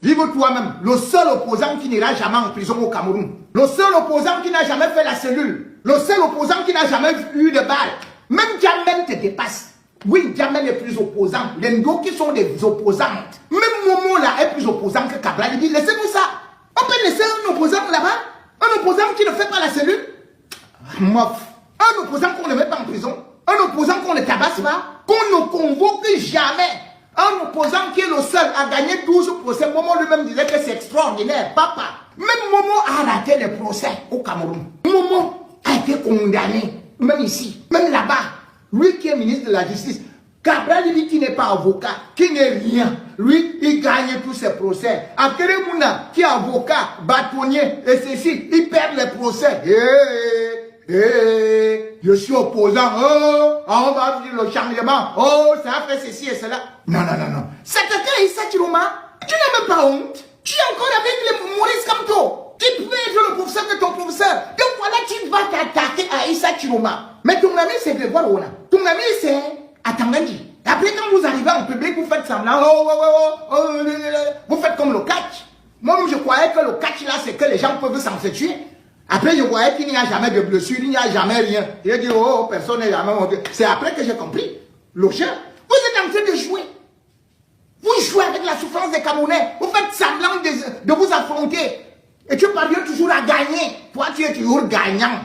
Vive toi-même. Le seul opposant qui n'ira jamais en prison au Cameroun. Le seul opposant qui n'a jamais fait la cellule. Le seul opposant qui n'a jamais eu de balle. Même Djamel te dépasse. Oui, Djamel est plus opposant. Les Ndo qui sont des opposantes. Même Momo là est plus opposant que Cabral. Il dit, laissez-nous ça. On peut laisser un opposant là-bas. Un opposant qui ne fait pas la cellule. Mof. Un opposant qu'on ne met pas en prison. Un opposant qu'on ne tabasse pas. Qu'on ne convoque jamais. Un opposant qui est le seul à gagner 12 procès. Momo lui-même disait que c'est extraordinaire. Papa. Même Momo a raté les procès au Cameroun. Momo a été condamné. Même ici. Même là-bas. Lui qui est ministre de la Justice. Cabral dit qu'il n'est pas avocat. Qui n'est rien. Lui, il gagne tous ses procès. Akeremouna, qui est avocat, bâtonnier, et ceci, il perd les procès. Je suis opposant. Oh, on va faire le changement. Oh, ça a fait ceci et cela. Non. C'est quelqu'un, Issa Chiroma. Tu n'as même pas honte. Tu es encore avec les Maurice Kamto. Tu peux être le professeur de ton professeur. Donc voilà, tu vas t'attaquer à Issa Chiroma. Mais ton ami, c'est Grégoire Ouna. Ton ami, c'est Atangandi. Après, quand vous arrivez en public, vous faites semblant. Vous faites comme le catch. Moi, je croyais que le catch là, c'est que les gens peuvent s'en se tuer. Après, je voyais qu'il n'y a jamais de blessure, il n'y a jamais rien. J'ai dit, oh, personne n'est jamais monté. C'est après que j'ai compris. Le chien, vous êtes en train de jouer. Vous jouez avec la souffrance des Camerounais. Vous faites semblant de vous affronter. Et tu parviens toujours à gagner. Toi, tu es toujours gagnant.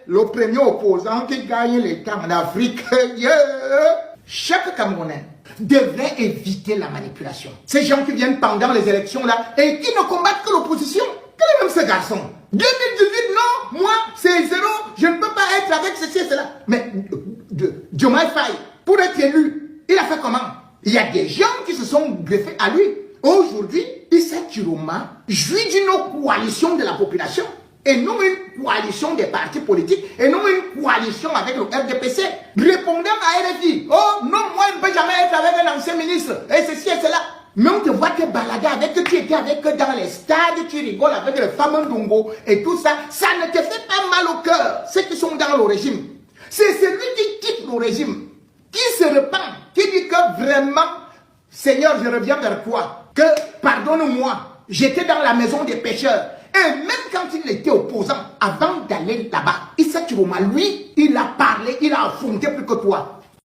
Le premier opposant qui gagne les temps en Afrique. Chaque Camerounais devrait éviter la manipulation. Ces gens qui viennent pendant les élections là et qui ne combattent que l'opposition. Quel est même ce garçon? 2018, non, moi, c'est zéro, je ne peux pas être avec ceci et cela. Mais Diomaye Faye, pour être élu, il a fait comment? Il y a des gens qui se sont greffés à lui. Aujourd'hui, Issa Chiroma jouit d'une coalition de la population et non une coalition des partis politiques et non une coalition avec le RDPC. Répondant à RFI, oh non, moi je ne peux jamais être avec un ancien ministre et ceci et cela. Mais on te voit te balader avec, tu étais avec dans les stades, tu rigoles avec les femmes Ndongo et tout ça, ça ne te fait pas mal au cœur, ceux qui sont dans le régime. C'est celui qui quitte le régime, qui se repent, qui dit que vraiment, Seigneur, je reviens vers toi, que pardonne-moi, j'étais dans la maison des pécheurs. Et même quand il était opposant, avant d'aller là-bas, Issa Chiroma, lui, il a parlé, il a affronté plus que toi.